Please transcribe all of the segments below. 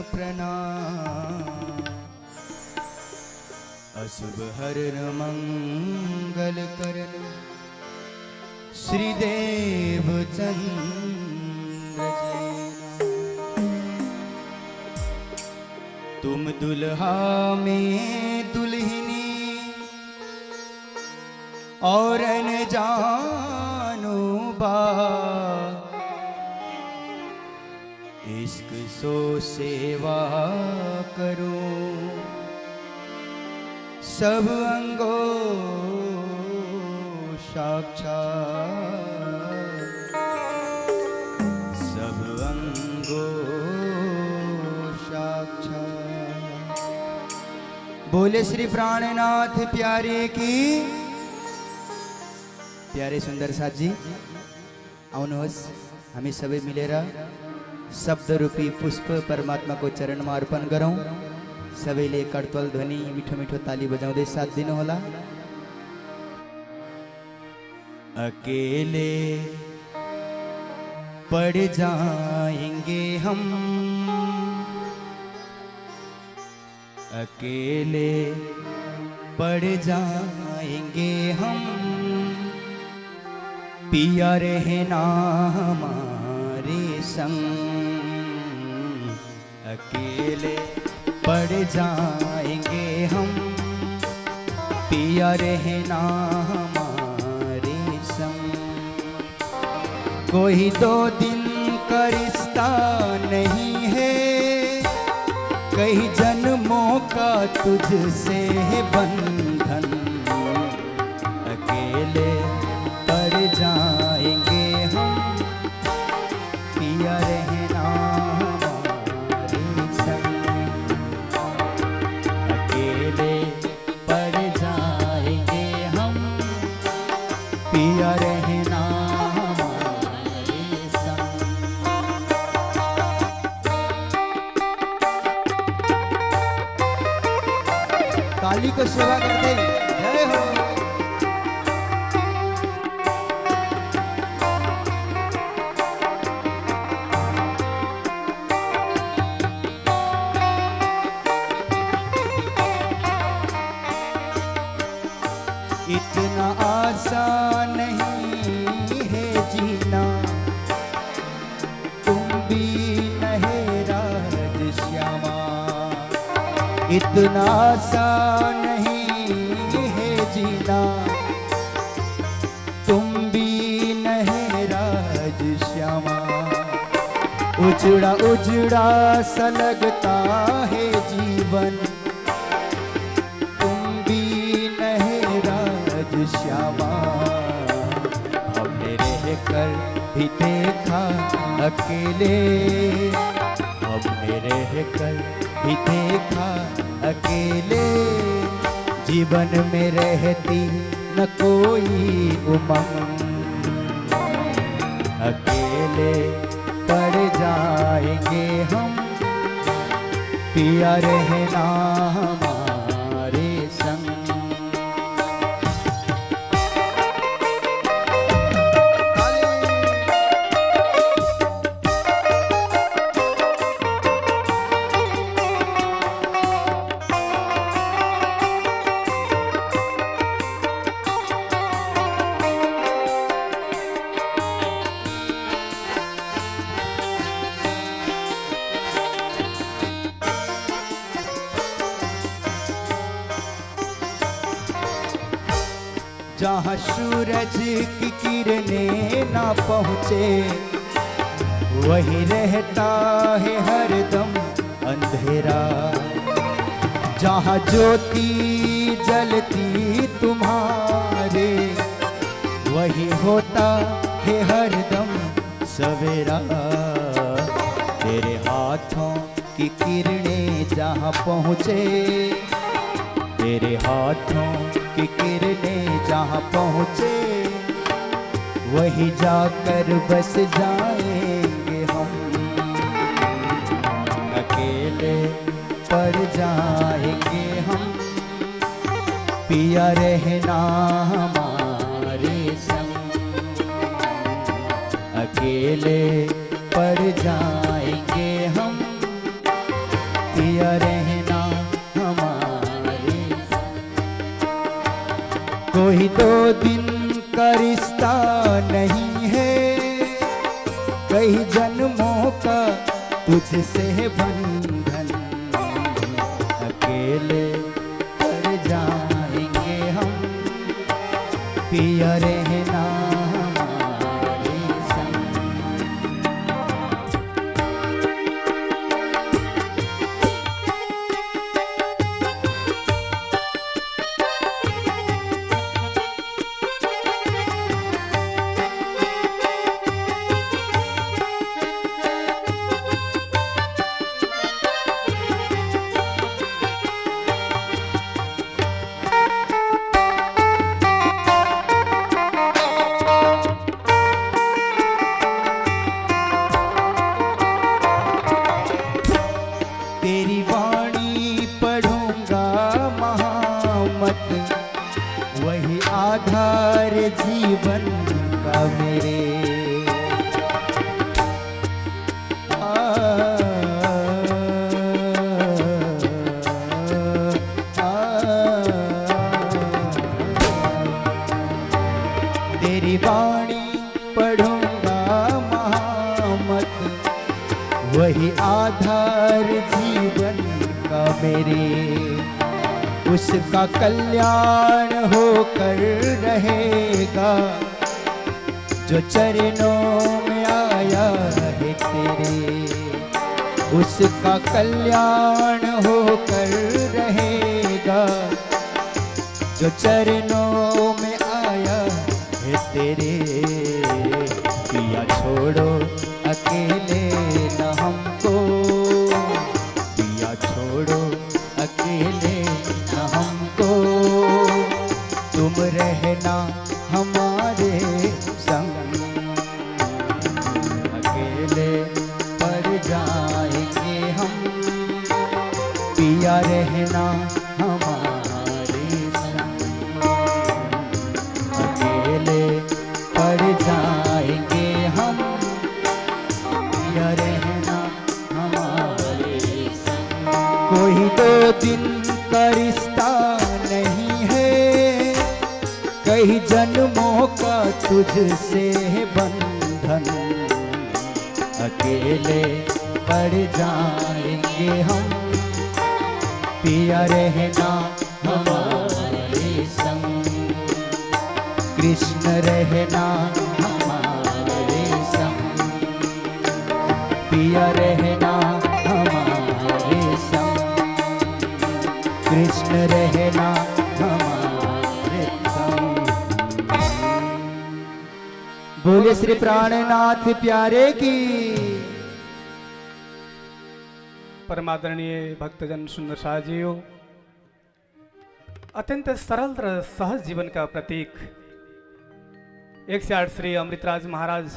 प्रणाम। अशुभ हरण मंगल करण श्रीदेव चंद्र जी। तुम दुल्हा में दुल्हनी और न जानो बा, इश्क सो सेवा करो सब अंगो साक्षात, सब अंगो साक्षात। बोले श्री प्राणनाथ प्यारे की। प्यारे सुंदर साथ जी आउनुहोस्, हामी सबै मिलेर शब्द रूपी पुष्प परमात्मा को चरण में अर्पण गरौं। सबैले कर्तल ध्वनि मिठो मिठो ताली बजाउँदै साथ दिनु होला। अकेले पड़ जाएंगे हम, अकेले पड़ जाएंगे हम, पिया रहना हमारे संग। अकेले पड़ जाएंगे हम, पिया रहना हमारे संग। कोई दो दिन का रिश्ता नहीं है, कई जन्मों का तुझसे है बंधन। अकेले पड़ जाएंगे हम, पिया रहना हमारे संग। अकेले पड़ जाएंगे हम, पिया रहना हमारे संग। काली को सेवा करते जय हो। इतना आसान नहीं है जीना, तुम भी नहीं राज श्यामा। इतना आसान नहीं है जीना, तुम भी नहीं राज श्यामा। उजड़ा उजड़ा सा लगता है जीवन, श्यामा। हमने रह कर भी देखा अकेले, हमने रह कर भी देखा अकेले। जीवन में रहती न कोई उमंग, अकेले पड़ जाएंगे हम, पिया रहना हमारे संग। जहाँ सूरज की किरणें ना पहुँचे, वही रहता है हरदम अंधेरा। जहाँ ज्योति जलती तुम्हारे, वही होता है हरदम सवेरा। तेरे हाथों की किरणें जहाँ पहुँचे, तेरे हाथों की किरणें जहाँ पहुँचे, वही जाकर बस जाएंगे हम। अकेले पड़ जाएंगे हम, पिया रहना हमारे संग। अकेले पड़ जाएंगे हम, पिया रहना हमारे साथ। कोई 2 दिन का रिश्ता नहीं है, कई जन्मों का तुझसे बंधन, अकेले पड़ जाएंगे हम, पिया रहना हमारे संग। तेरी वाणी पढ़ूंगा महामत, वही आधार जीवन का मेरे। तेरी वाणी पढ़ूंगा महामत, वही आधार जीवन का मेरे। उसका कल्याण होकर रहेगा, जो चरणों में आया है तेरे। उसका कल्याण होकर रहेगा, जो चरणों में आया है तेरे। पिया छोड़ो अकेले न हमको, पिया छोड़ो अकेले न हमको, तुम रहना हमारे संग, अकेले पड़ जाएंगे हम, पिया रहना हमारे संग, अकेले पड़ जाएंगे हम, पिया रहना हमारे संग। कोई 2 दिन का रिश्ता नहीं है, कई जन्मों का तुझसे बंधन, अकेले पड़ जाएंगे हम, पिया रहना हमारे संग, कृष्ण रहना हमारे संग, पिया रहना हमारे संग, कृष्ण रहना हमारे संग। बोले श्री प्राणनाथ प्यारे की। परमादरणीय भक्तजन सुंदर साहजीओ, अत्यंत सरल र सहज जीवन का प्रतीक 108 श्री अमृतराज महाराज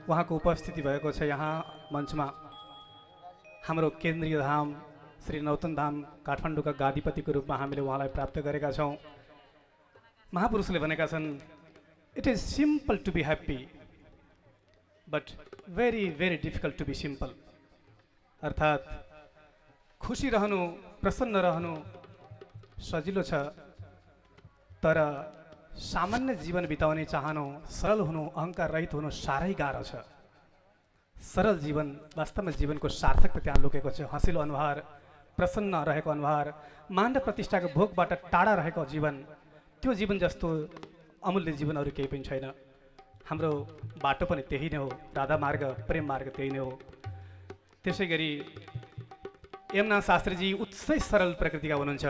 उहाँको उपस्थिति भएको छ। यहाँ मञ्चमा हाम्रो केन्द्रीय धाम श्री नौतन धाम काठमाडौँका गादीपतिको रूपमा हामीले उहाँलाई प्राप्त गरेका छौँ। महापुरुषले भनेका छन्, it is simple to be happy but very very difficult to be simple. अर्थात् खुसी रहनु, प्रसन्न रहनु सजिलो छ, तर सामान्य जीवन बिताउने चाहनु, सरल हुनु, अहङ्कार रहित हुनु साह्रै गाह्रो छ। सरल जीवन वास्तवमा जीवनको सार्थकता त्यहाँ लुकेको छ। हँसिलो अनुहार, प्रसन्न रहेको अनुहार, मान र प्रतिष्ठाको भोगबाट टाढा रहेको जीवन, त्यो जीवन जस्तो अमूल्य जीवन अरू केही पनि छैन। हाम्रो बाटो पनि त्यही नै हो, राधा मार्ग, प्रेम मार्ग त्यही नै हो। त्यसै गरी यमुना शास्त्रीजी उत्सै सरल प्रकृतिका हुनुहुन्छ।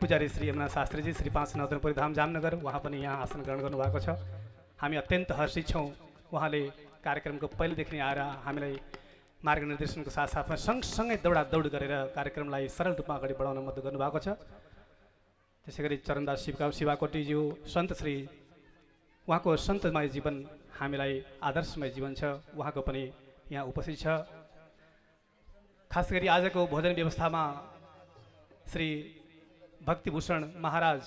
पुजारी श्री यमुना शास्त्रीजी श्री 5 नदनपुरी धाम जामनगर, उहाँ पनि यहाँ आसन ग्रहण गर्नुभएको छ। हामी अत्यन्त हर्षित छौँ। उहाँले कार्यक्रमको पहिलेदेखि नै आएर हामीलाई मार्गनिर्देशनको साथसाथमा सँगसँगै दौडादौड गरेर कार्यक्रमलाई सरल रूपमा अगाडि बढाउन मद्दत गर्नुभएको छ। त्यसै गरी चरणदास शिवाकोटीज्यू सन्त श्री, उहाँको सन्तमय जीवन हामीलाई आदर्शमय जीवन छ, उहाँको पनि यहाँ उपस्थित छ। खास गरी आजको भोजन व्यवस्थामा श्री भक्तिभूषण महाराज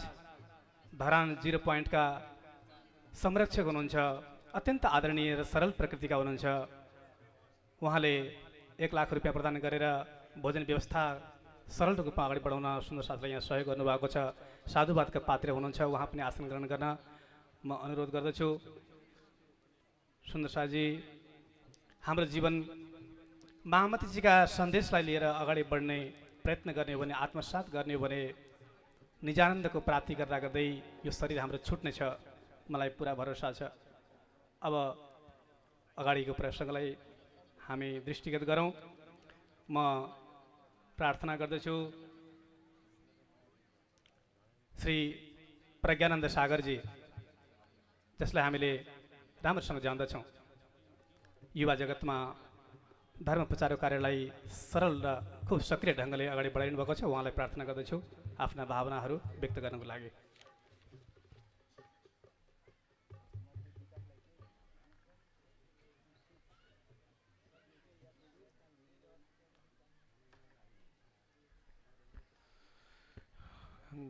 धरान 0 पोइन्टका संरक्षक हुनुहुन्छ। अत्यन्त आदरणीय र सरल प्रकृतिका हुनुहुन्छ। उहाँले 1 लाख रुपियाँ प्रदान गरेर भोजन व्यवस्था सरल रूपमा अगाडि बढाउन सुन्दर साथीले यहाँ सहयोग गर्नुभएको छ। साधुवादका पात्र हुनुहुन्छ, उहाँ पनि आसन ग्रहण गर्न म अनुरोध गर्दछु। सुन्दर साथी, हाम्रो जीवन महामतीजीका सन्देशलाई लिएर अगाडि बढ्ने प्रयत्न गर्ने हो भने, आत्मसात गर्ने हो भने निजानन्दको प्राप्ति गर्दा गर्दै यो शरीर हाम्रो छुट्नेछ, मलाई पुरा भरोसा छ। अब अगाडिको प्रसङ्गलाई हामी दृष्टिगत गरौँ। म प्रार्थना गर्दछु श्री प्रज्ञानन्द सागरजी, जसलाई हामीले राम्रोसँग जान्दछौँ, युवा जगतमा धर्म प्रचारको कार्यलाई सरल र खुब सक्रिय ढङ्गले अगाडि बढाइनु भएको छ। उहाँलाई प्रार्थना गर्दछु आफ्ना भावनाहरू व्यक्त गर्नको लागि।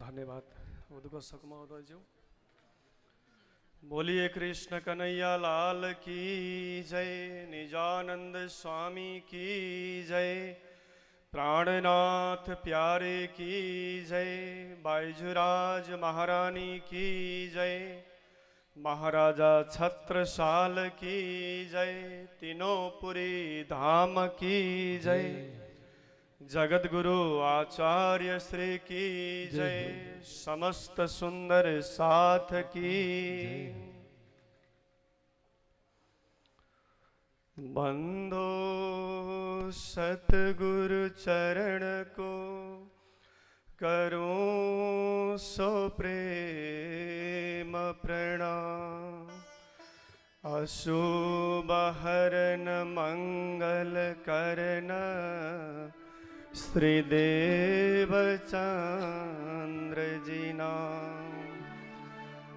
धन्यवाद उद्घोषक महोदयज्यू। बोलिए कृष्ण कन्हैया लाल की जय, निजानंद स्वामी की जय, प्राणनाथ प्यारे की जय, बाईजुराज महारानी की जय, महाराजा छत्रसाल की जय, तीनों पुरी धाम की जय, जगत गुरु आचार्य श्री की जय, समस्त सुंदर साथ की। बंदो सतगुरु चरण को करूं सो प्रेम प्रणाम, अशुभ हरन मंगल करन श्री देवचंद्र जी नाम,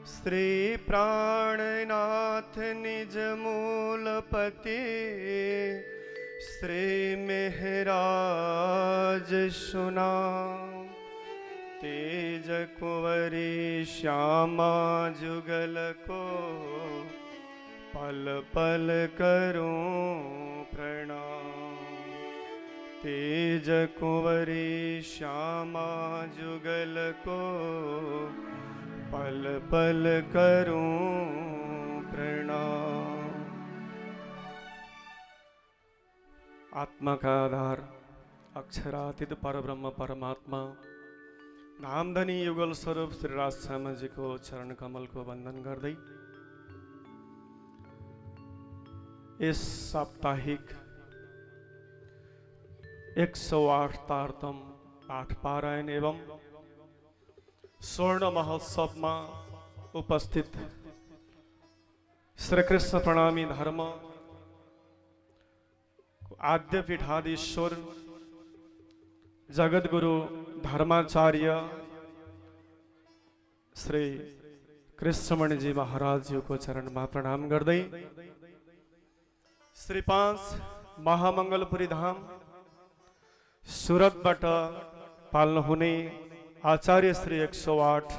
श्री प्राणनाथ निज मूलपति, श्री मेहराज सुना, तेज कुंवरी श्यामा जुगल को पल पल करूं प्रणाम, तेज कुंवरी श्यामा जुगल को पल पल करूं प्रणाम। आत्मा का आधार अक्षरातीत परब्रह्म परमात्मा नामधनी युगल स्वरूप श्री राजश्यामा जी को चरण कमल को वंदन गर्दै इस साप्ताहिक 108 तारतम पाठ पारायण एवं स्वर्ण महोत्सव में उपस्थित श्री कृष्ण प्रणामी धर्म आद्य पीठाधीश्वर जगत गुरु धर्माचार्य श्री कृष्णमणि जी महाराज जी को चरण में प्रणाम गर्दै श्री 5 महामंगलपुरी धाम सुरतबाट पाल्नु हुने आचार्य श्री 108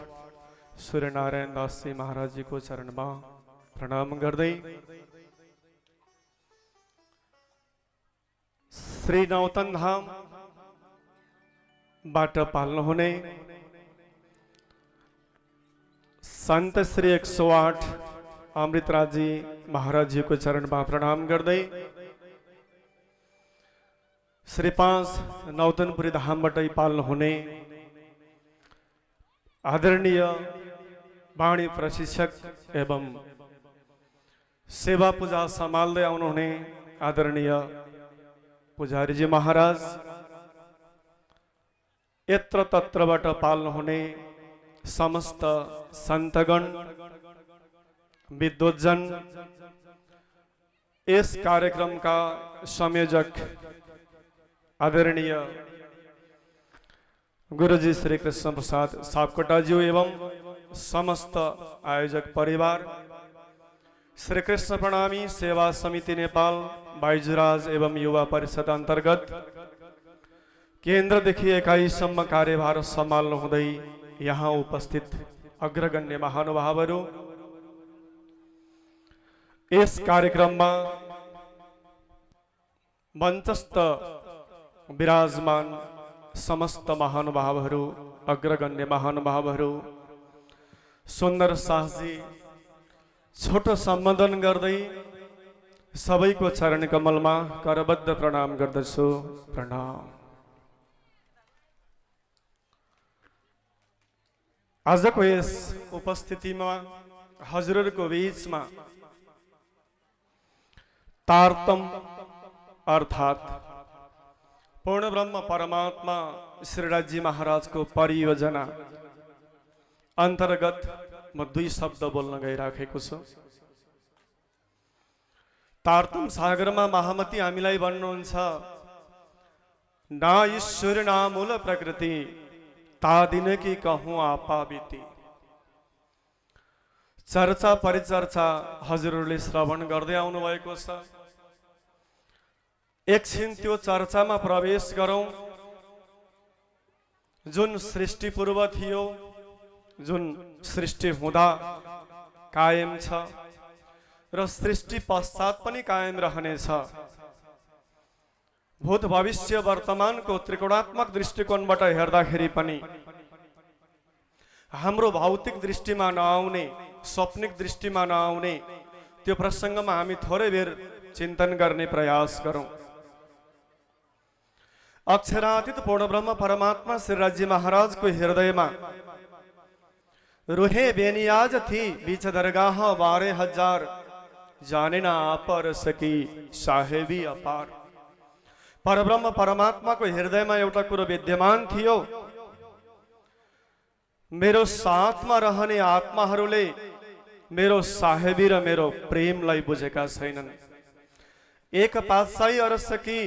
सूर्यनारायण दास जी महाराज जी को चरण में प्रणाम गर्दै श्री नौतन धाम बाट पाल्नु हुने संत श्री 108 अमृतराज जी महाराज जी को चरण में प्रणाम गर्दै श्री 5 नौतनपुरी धामबाट पाल्नु हुने आदरणीय वाणी प्रशिक्षक एवं सेवा पूजा संभाल्दै आउनुहुने आदरणीय पुजारी जी महाराज, यत्र तत्रबाट पाल्नु हुने समस्त संतगण विद्वज्जन, इस कार्यक्रम का संयोजक आदरणीय गुरुजी श्री कृष्ण प्रसाद सापकोटा जी एवं समस्त आयोजक परिवार, श्री कृष्ण प्रणामी सेवा समिति नेपाल बाईजुराज एवं युवा परिषद अंतर्गत केन्द्रदेखि एकाइसम्म कार्यभार सम्हाल्नु हुँदै यहाँ उपस्थित अग्रगण्य महानुभावहरू, इस कार्यक्रममा मञ्चस्थ विराजमान समस्त महानुभावहरू, अग्रगण्य महानुभावहरू, सुन्दर साहजी छोटो सम्बोधन गर्दै सबैको चरण कमलमा करबद्ध प्रणाम गर्दछु। प्रणाम। आजको यस उपस्थितिमा हजुरहरूको बीचमा तारतम अर्थात् पूर्ण ब्रह्म परमात्मा श्रीराजी महाराजको परियोजना अन्तर्गत म दुई शब्द बोल्न गइराखेको छु। तारतम सागरमा महामती हामीलाई भन्नुहुन्छ, ना ईश्वर ना मूल प्रकृति ता दिन की कहूँ आपा बीती। चर्चा परिचर्चा हजुरहरूले श्रवण गर्दै आउनु भएको छ। एकछिन त्यो चर्चामा प्रवेश गरौं। जुन सृष्टि पूर्व थियो, जुन सृष्टि हुँदा कायम छ र सृष्टि पश्चात पनि कायम रहनेछ। भूत भविष्य वर्तमानको त्रिकोणात्मक दृष्टिकोणबाट हेर्दाखेरि पनि हाम्रो भौतिक दृष्टिमा नआउने, स्वप्निक दृष्टिमा नआउने त्यो प्रसङ्गमा हामी थोरै बेर चिन्तन गर्ने प्रयास गरौं। अक्षरातीत पूर्ण ब्रह्म परमात्मा श्रीराजी महाराज को हृदय में रूहे बेनियाज थी बीच दरगाह 12,000 जाने ना पर सकी साहेबी अपार। परब्रह्म परमात्मा को हृदय में एउटा कुरो विद्यमान थियो। मेरो साथ में रहने आत्माहरूले मेरो साहेबी र मेरो प्रेमलाई बुझेका छैनन्। एक पातशाही अरस की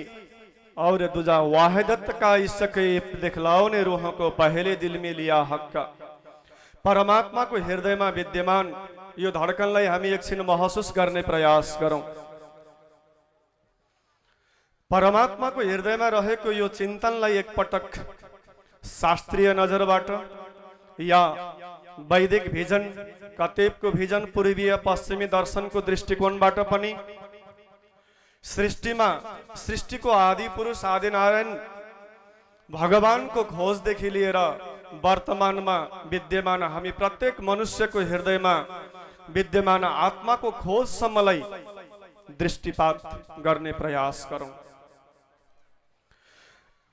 और दूजा वाहिदत का इसके दिखलाओ ने रूहों को पहले दिल में लिया हक। परमात्मा को हृदय में विद्यमान यो धड़कनलाई हामी एकछिन महसुस गर्ने प्रयास गरौं। परमात्मा को हृदय में रहेको यो चिन्तनलाई एकपटक शास्त्रीय नजरबाट या वैदिक भिजन, कतेबको भिजन, पूर्वीय पश्चिमी दर्शनको दृष्टिकोणबाट पनि सृष्टिमा सृष्टिको आदि पुरुष आदि नारायण भगवानको खोजदेखि लिएर वर्तमानमा विद्यमान हामी प्रत्येक मनुष्यको हृदयमा विद्यमान आत्माको खोजसम्मलाई दृष्टिपात गर्ने प्रयास गरौं।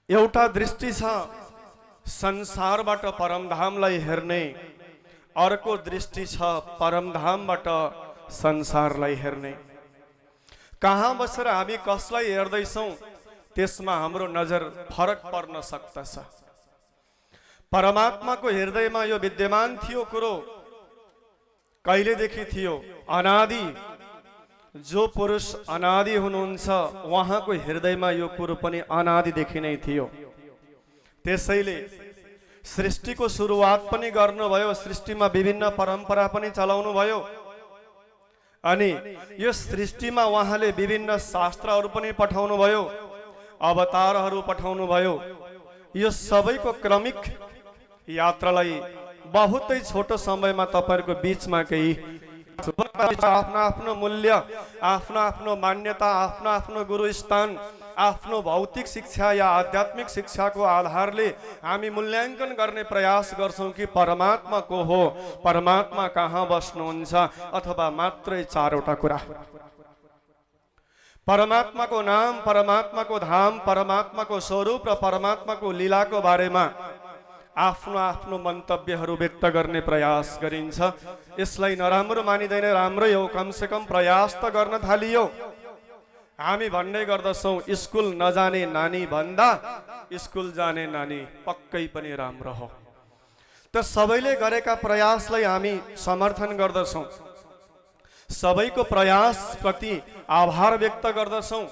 एउटा दृष्टि छ संसारबाट परमधामलाई हेर्ने, अर्को दृष्टि छ परमधामबाट संसारलाई हेर्ने। कहाँ बसेर हामी कसलाई हेर्दैछौं त्यसमा हाम्रो नजर फरक पर्न सक्दछ। परमात्माको हृदयमा यो विद्यमान थियो कुरो कहिलेदेखि थियो? अनादि। जो पुरुष अनादि हुनुहुन्छ उहाँको हृदयमा यो कुरो पनि अनादिदेखि नै थियो। त्यसैले सृष्टिको सुरुवात पनि गर्नुभयो, सृष्टिमा विभिन्न परम्परा पनि चलाउनु भयो अनि यो सृष्टिमा उहाँले विभिन्न शास्त्रहरू पनि पठाउनु भयो, अवतारहरू पठाउनु भयो। यो सबैको क्रमिक यात्रालाई बहुतै छोटो समयमा तपाईहरुको बीचमा केही आफ्नो आफ्नो मूल्य, आफ्नो आफ्नो मान्यता, आफ्नो आफ्नो गुरु स्थान, आफ्नो भौतिक शिक्षा या आध्यात्मिक शिक्षाको आधारले हामी मूल्याङ्कन गर्ने प्रयास गर्छौं कि परमात्मा को हो, परमात्मा कहाँ बस्नुहुन्छ, अथवा मात्रै चारवटा कुरा। परमात्माको नाम, परमात्माको धाम, परमात्माको स्वरूप र परमात्माको लीलाको बारेमा आफ्नो आफ्नो मन्तव्यहरू व्यक्त गर्ने प्रयास गरिन्छ। यसलाई नराम्रो मानिदैन, राम्रै हो, कम से कम प्रयास त गर्न थालियो। हामी भन्ने गर्दछौं स्कुल नजाने नानी भन्दा स्कुल जाने नानी पक्कै पनि राम्रो हो। त सबैले गरेका प्रयासलाई हामी समर्थन गर्दछौं, सबैको प्रयास प्रति आभार व्यक्त गर्दछौं।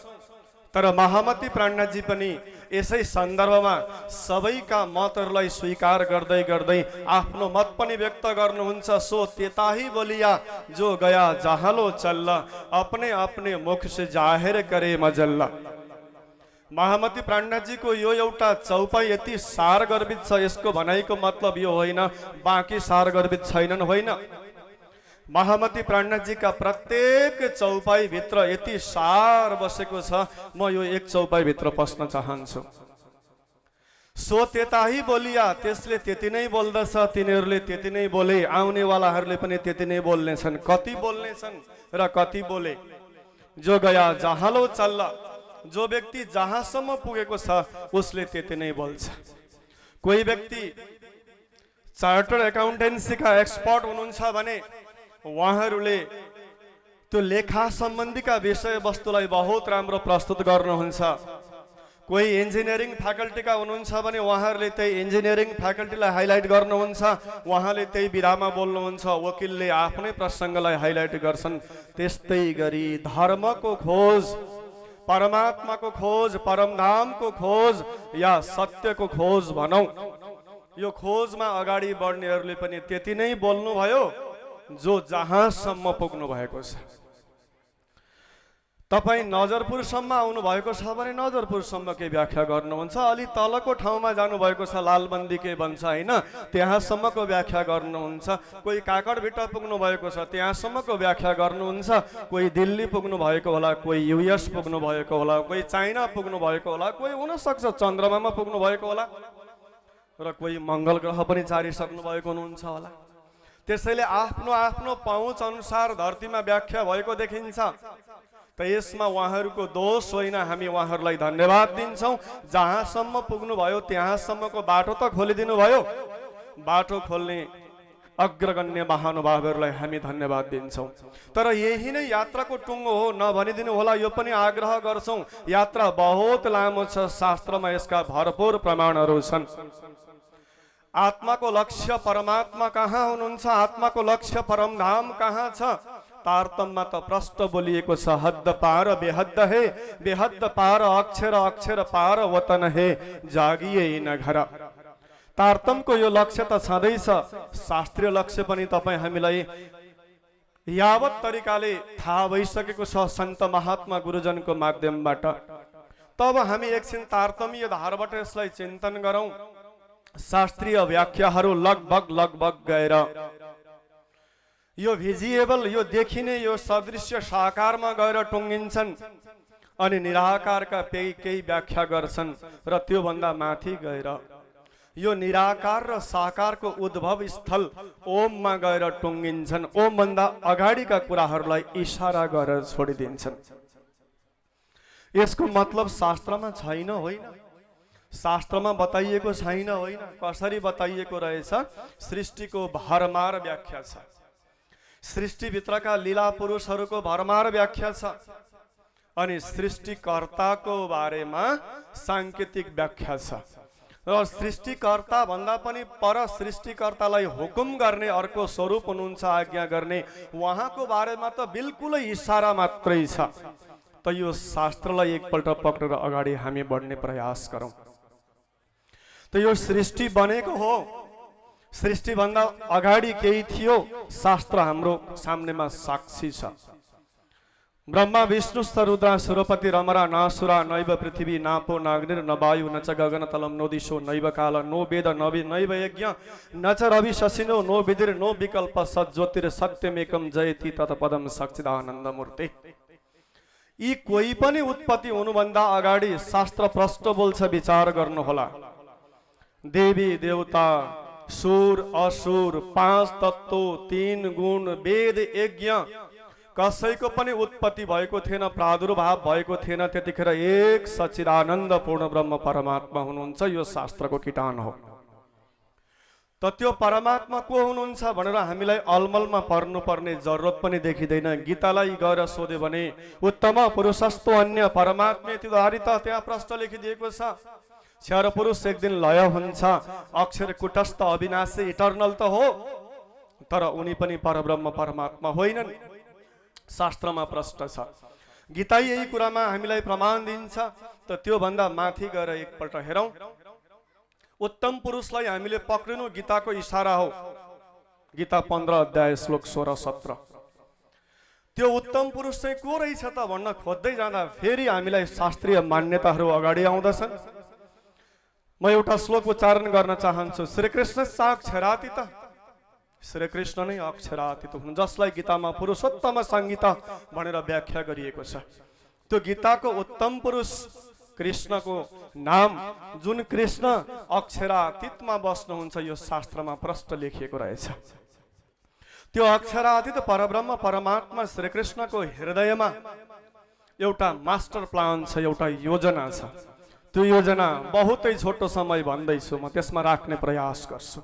तर महामती प्राणनाथजी पनि यसै सन्दर्भमा सबैका मतहरूलाई स्वीकार गर्दै गर्दै आफ्नो मत पनि व्यक्त गर्नुहुन्छ। सो तेताही बोलिया जो गया जहालो चल्ला, अपने अपने मुख से जाहिर करे मजल्ला। महामती प्राणनाथजी को यो एउटा चौपाई यति सार गर्भित छ। यसको भनाइको मतलब यो होइन बाँकी सार गर्भित छैनन्, होइन। महामती प्राणनाथजी का प्रत्येक चौपाई भित्र यति सार बसेको छ। म यो एक चौपाई भित्र पस्न चाहन्छु। सो त्यताही बोलिया, त्यसले त्यति नै बोल्दछ, तिनीहरूले त्यति नै बोले, आउनेवालाहरूले पनि त्यति नै बोल्नेछन्। कति बोल्नेछन् र कति बोले? जो गया जहाँलो चल्ल, जो व्यक्ति जहाँसम्म पुगेको छ उसले त्यति नै बोल्छ। कोही व्यक्ति चार्टर्ड एकाउन्टेन्सीका एक्सपर्ट हुनुहुन्छ भने उहाँहरूले त्यो लेखा सम्बन्धीका विषयवस्तुलाई बहुत राम्रो प्रस्तुत गर्नुहुन्छ। कोही इन्जिनियरिङ फ्याकल्टीका हुनुहुन्छ भने उहाँहरूले त्यही इन्जिनियरिङ फ्याकल्टीलाई हाइलाइट गर्नुहुन्छ, उहाँले त्यही विधामा बोल्नुहुन्छ। वकिलले आफ्नै प्रसङ्गलाई हाइलाइट गर्छन्। त्यस्तै गरी धर्मको खोज, परमात्माको खोज, परमधामको खोज या सत्यको खोज भनौँ, यो खोजमा अगाडि बढ्नेहरूले पनि त्यति नै बोल्नुभयो जो जहाँसम्म पुग्नु भएको छ। तपाईँ नजरपुरसम्म आउनु भएको छ भने नजरपुरसम्मकै व्याख्या गर्नुहुन्छ, अलि तलको ठाउँमा जानुभएको छ लालबन्दी के भन्छ होइन, त्यहाँसम्मको व्याख्या गर्नुहुन्छ। कोही काकडभिट्टा पुग्नु भएको छ त्यहाँसम्मको व्याख्या गर्नुहुन्छ। कोही दिल्ली पुग्नु भएको होला, कोही युएस पुग्नु भएको होला, कोही चाइना पुग्नु भएको होला, कोही हुनसक्छ चन्द्रमामा पुग्नु भएको होला र कोही मङ्गल ग्रह पनि चारिसक्नु भएको हुनुहुन्छ होला। त्यसैले आफ्नो आफ्नो पहुँच अनुसार धरतीमा व्याख्या भएको देखिन्छ। त यसमा उहाँहरूको दोष होइन, हामी उहाँहरूलाई धन्यवाद दिन्छौँ। जहाँसम्म पुग्नुभयो त्यहाँसम्मको बाटो त खोलिदिनु भयो। बाटो खोल्ने अग्रगण्य महानुभावहरूलाई हामी धन्यवाद दिन्छौँ। तर यही नै यात्राको टुङ्गो हो नभनिदिनु होला, यो पनि आग्रह गर्छौँ। यात्रा बहुत लामो छ, शास्त्रमा यसका भरपूर प्रमाणहरू छन्। आत्माको लक्ष्य परमात्मा कहाँ हुनुहुन्छ, आत्माको लक्ष्य परमधाम कहाँ छ? तारतममा त प्रष्ट बोलिएको छ, हद्द पार बेहद्द हे, बेहद्द पार अक्षर, अक्षर पार वतन हे, जागिए न घर। तारतमको यो लक्ष्य त छँदैछ। शास्त्रीय लक्ष्य पनि तपाईँ हामीलाई यावत तरिकाले थाहा भइसकेको छ सन्त महात्मा गुरुजनको माध्यमबाट। तब हामी एकछिन तारतमीय धारबाट यसलाई चिन्तन गरौँ। शास्त्रीय व्याख्याहरू लगभग गएर यो भिजिएबल, यो देखिने, यो सदृश्य साकारमा गएर टुङ्गिन्छन् अनि निराकारका केही व्याख्या गर्छन् र त्योभन्दा माथि गएर यो निराकार र साकारको उद्भव स्थल ओममा गएर टुङ्गिन्छन्। ओमभन्दा अगाडिका कुराहरूलाई इशारा गरेर छोडिदिन्छन्। यसको मतलब शास्त्रमा छैन होइन, शास्त्रमा बताइएको छैन होइन। कसरी बताइएको रहेछ? सृष्टिको भरमार व्याख्या छ, सृष्टिभित्रका लीला पुरुषहरूको भरमार व्याख्या छ, अनि सृष्टिकर्ताको बारेमा साङ्केतिक व्याख्या छ। र सृष्टिकर्ता भन्दा पनि पर सृष्टिकर्तालाई हुकुम गर्ने अर्को स्वरूप हुनुहुन्छ, आज्ञा गर्ने, उहाँको बारेमा त बिल्कुलै इसारा मात्रै छ। त यो शास्त्रलाई एकपल्ट पक्रेर अगाडि हामी बढ्ने प्रयास गरौँ। त यो सृष्टि बनेको हो, सृष्टिभन्दा अगाडि केही थियो, शास्त्र हाम्रो सामनेमा साक्षी छ। ब्रह्मा विष्णु रुद्र सुरपति रमरा नासुरा नैव पृथ्वी नापो नाग्निर न वायु न च गगन तलम नो दिशो नैव काल नो वेद नैव यज्ञ न च रवि शशिनो नो विदिर नो विकल्प सज्योतिर सत्यमेकम जयति तत्पदम सच्चिदानन्द मूर्ति। यी कोही पनि उत्पत्ति हुनुभन्दा अगाडि शास्त्र प्रष्ट बोल्छ, विचार गर्नुहोला। देवी देवता, सुर असुर, पाँच तत्व, तीन गुण, वेद यज्ञ, कसैको पनि उत्पत्ति भएको थिएन, प्रादुर्भाव भएको थिएन। त्यतिखेर एक सच्चिदानन्द पूर्ण ब्रह्म परमात्मा हुनुहुन्छ। यो शास्त्रको किटान हो। त त्यो परमात्मा को हुनुहुन्छ भनेर हामीलाई अलमलमा पर्नुपर्ने जरुरत पनि देखिँदैन। गीतालाई गएर सोध्यो भने उत्तम पुरुषस्तो अन्य परमात्मेति धारित, त्यहाँ प्रश्न लेखिदिएको छ। क्षर पुरुष एक दिन लय हुन्छ, अक्षर कुटस्थ अविनाशी इटर्नल त हो, तर उनी पनि परब्रह्म परमात्मा होइनन्। शास्त्रमा प्रष्ट छ। गीता यही कुरामा हामीलाई प्रमाण दिन्छ। त त्यो भन्दा माथि गएर एकपल्ट हेरौं। उत्तम पुरुषलाई हामीले पक्रिनु गीताको इशारा हो। गीता 15 अध्याय श्लोक 16-17। त्यो उत्तम पुरुष चाहिँ को रहेछ त भन्न खोज्दै जाँदा फेरि हामीलाई शास्त्रीय मान्यताहरू अगाडि आउँदछन्। म एउटा श्लोक उच्चारण गर्न चाहन्छु। श्रीकृष्ण साक्षरातीत, श्रीकृष्ण नै अक्षरातीत हुन्, जसलाई गीतामा पुरुषोत्तम संगीता भनेर व्याख्या गरिएको छ। त्यो गीताको उत्तम पुरुष कृष्णको नाम, जुन कृष्ण अक्षरातीतमा बस्नुहुन्छ, यो शास्त्रमा प्रष्ट लेखिएको रहेछ। त्यो अक्षरातीत परब्रह्म परमात्मा श्रीकृष्णको हृदयमा एउटा मास्टर प्लान छ, एउटा योजना छ। त्यो योजना बहुतै छोटो समय भन्दैछु, म त्यसमा राख्ने प्रयास गर्छु।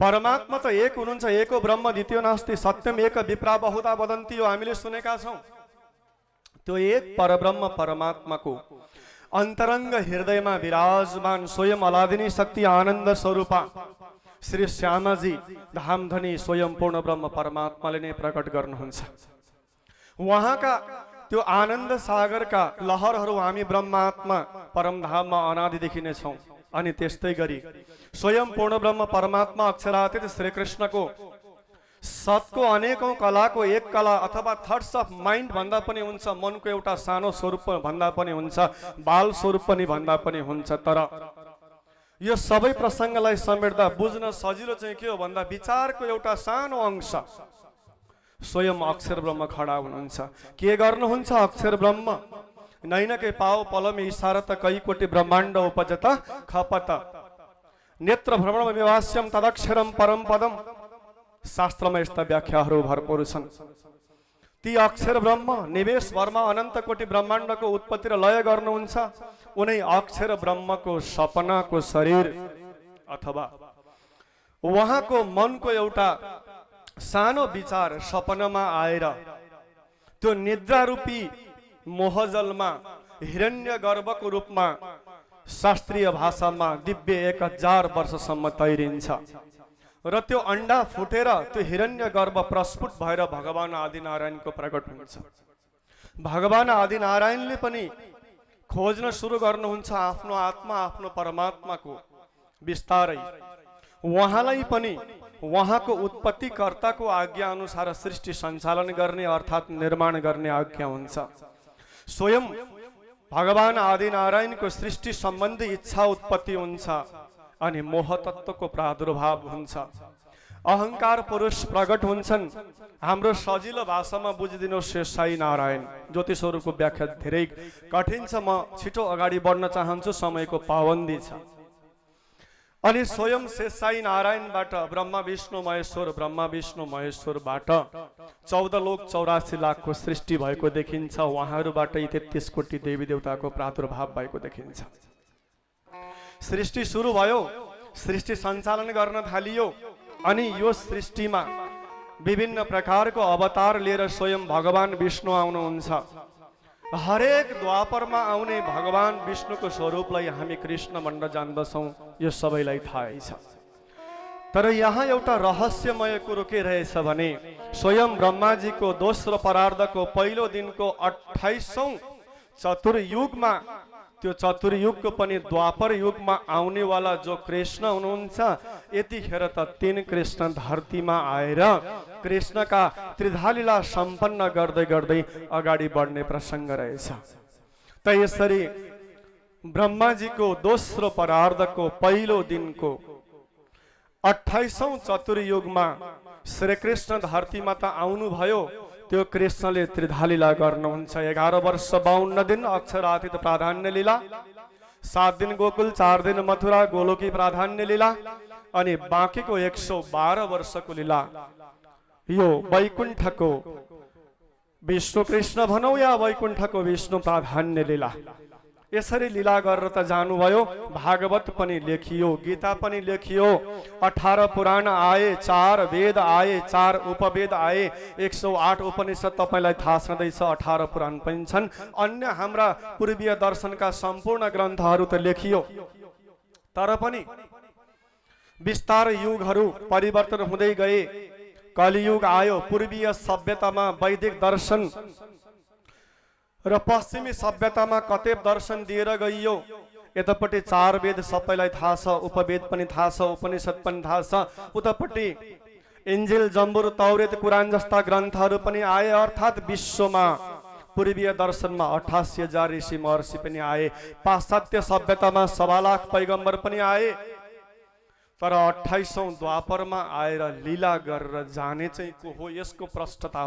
परमात्मा त एक हुनुहुन्छ, एको ब्रह्म द्वितीयो नास्ति, सत्यम एक विप्रा बहुधा वदन्ति, यो हामीले सुनेका छौँ। त्यो एक परब्रह्म परमात्माको अन्तरङ्ग हृदयमा विराजमान स्वयं अलादिनी शक्ति आनन्द स्वरूपा श्री श्यामाजी धामधनी स्वयं पूर्ण ब्रह्म परमात्माले नै प्रकट गर्नुहुन्छ। उहाँका त्यो आनन्द सागरका लहरहरू हामी ब्रह्मात्मा परमधाममा अनादिदेखि नै छौँ। अनि त्यस्तै गरी स्वयं पूर्ण ब्रह्म परमात्मा अक्षरातीत श्रीकृष्णको सतको अनेकौं कलाको एक कला अथवा थट्स अफ माइन्ड भन्दा पनि हुन्छ, मनको एउटा सानो स्वरूप भन्दा पनि हुन्छ, बाल स्वरूप पनि भन्दा पनि हुन्छ। तर यो सबै प्रसङ्गलाई समेट्दा बुझ्न सजिलो चाहिँ के हो भन्दा विचारको एउटा सानो अंश स्वयं अक्षर ब्रह्म खडा हुनुहुन्छ। के गर्नुहुन्छ अक्षर ब्रह्म? नैनकै पाओ पलमे इशारत कई कोटि ब्रह्माण्ड उपजत खपत नेत्र भ्रमण विवास्यम तदक्षरम परम पदम। शास्त्रमा यस्ता व्याख्याहरू भरपूर छन्। ती अक्षर ब्रह्म निवेश भरमा अनन्त कोटि ब्रह्माण्डको उत्पत्ति र लय गर्नुहुन्छ। उनै अक्षर ब्रह्मको सपनाको शरीर अथवा उहाँको मनको एउटा सानो विचार सपनामा आएर त्यो निद्रा रूपी मोहजलमा हिरण्य गर्भको रूपमा शास्त्रीय भाषामा दिव्य 1000 वर्षसम्म तैरिन्छ र त्यो अंडा फुटेर त्यो हिरण्य गर्भ प्रस्फुट भएर भगवान आदिनारायणको प्रकट हुन्छ। भगवान आदिनारायणले पनि खोज्न सुरु गर्नुहुन्छ आफ्नो आत्मा, आफ्नो परमात्माको। बिस्तारै उहाँलाई पनि उहाँको उत्पत्ति कर्ताको आज्ञा अनुसार सृष्टि सञ्चालन गर्ने अर्थात् निर्माण गर्ने आज्ञा हुन्छ। स्वयं भगवान आदिनारायणको सृष्टि सम्बन्धी इच्छा उत्पत्ति हुन्छ अनि मोह तत्त्वको प्रादुर्भाव हुन्छ। अहंकार पुरुष प्रकट हुन्छन्। हाम्रो सजिलो भाषामा बुझिदिनुहोस् साई नारायण। ज्योतिषहरूको व्याख्या धेरै कठिन छ, म छिटो अगाडि बढ्न चाहन्छु, समयको पाबन्दी छ। अनि स्वयं साई नारायणबाट ब्रह्मा विष्णु महेश्वर, ब्रह्मा विष्णु महेश्वरबाट 14 लोक 84 लाखको सृष्टि भएको देखिन्छ। उहाँहरूबाटै 33 कोटी देवी देवताको प्रादुर्भाव भएको देखिन्छ। सृष्टि सुरु भयो, सृष्टि सञ्चालन गर्न थालियो अनि यो सृष्टिमा विभिन्न प्रकारको अवतार लिएर स्वयं भगवान विष्णु आउनुहुन्छ। हरेक द्वापरमा आउने भगवान विष्णुको स्वरूपलाई हामी कृष्ण भन्न जान्दछौँ, यो सबैलाई थाहै छ। तर यहाँ एउटा रहस्यमय कुरो के रहेछ भने स्वयं ब्रह्माजीको दोस्रो परार्धको पहिलो दिनको 28औं चतुर्युगमा, त्यो चतुर्युगको पनि द्वापर युगमा आउनेवाला जो कृष्ण हुनुहुन्छ, यतिखेर त 3 कृष्ण धरतीमा आएर कृष्णका त्रिधालीला सम्पन्न गर्दै गर्दै अगाडि बढ्ने प्रसङ्ग रहेछ। त यसरी ब्रह्माजीको दोस्रो परार्धको पहिलो दिनको 28औं चतुर्युगमा श्रीकृष्ण धरतीमा त आउनुभयो। त्यो कृष्णले त्रिधालीला गर्नुहुन्छ। 11 वर्ष 52 दिन अक्षरातीत प्राधान्य लीला, 7 दिन गोकुल, 4 दिन मथुरा गोलोकी प्राधान्य लीला अनि बाँकीको 112 वर्षको लीला यो वैकुण्ठको विष्णु कृष्ण भनौँ या वैकुण्ठको विष्णु प्राधान्य लीला। यसरी लीला गरेर त जानुभयो। भागवत पनि लेखियो, गीता पनि लेखियो, 18 पुराण आए, 4 वेद आए, 4 उपवेद आए, 108 उपनिषद तपाईलाई थाहा छँदैछ, 18 पुराण पनि छन्। अन्य हाम्रा पूर्वीय दर्शनका सम्पूर्ण ग्रन्थहरू त लेखियो। तर पनि विस्तार युगहरू परिवर्तन हुँदै गए। कलियुग आयो, पूर्वीय सभ्यतामा वैदिक दर्शन र पश्चिमी सभ्यतामा कतेब दर्शन दिएर गइयो। यतापट्टि 4 वेद सबैलाई थाहा छ, उपवेद पनि थाहा छ, उपनिषद पनि थाहा छ। उतापट्टि इन्जिल, जम्बुर, तौरेत, कुरान जस्ता ग्रन्थहरू पनि आए। अर्थात् विश्वमा पूर्वीय दर्शनमा 88,000 ऋषि महर्षि पनि आए। पाश्चात्य सभ्यतामा 1.25 लाख पैगम्बर पनि आए। तर 28औं द्वापरमा आएर लीला गरेर जाने चाहिँ को हो, यसको प्रष्टता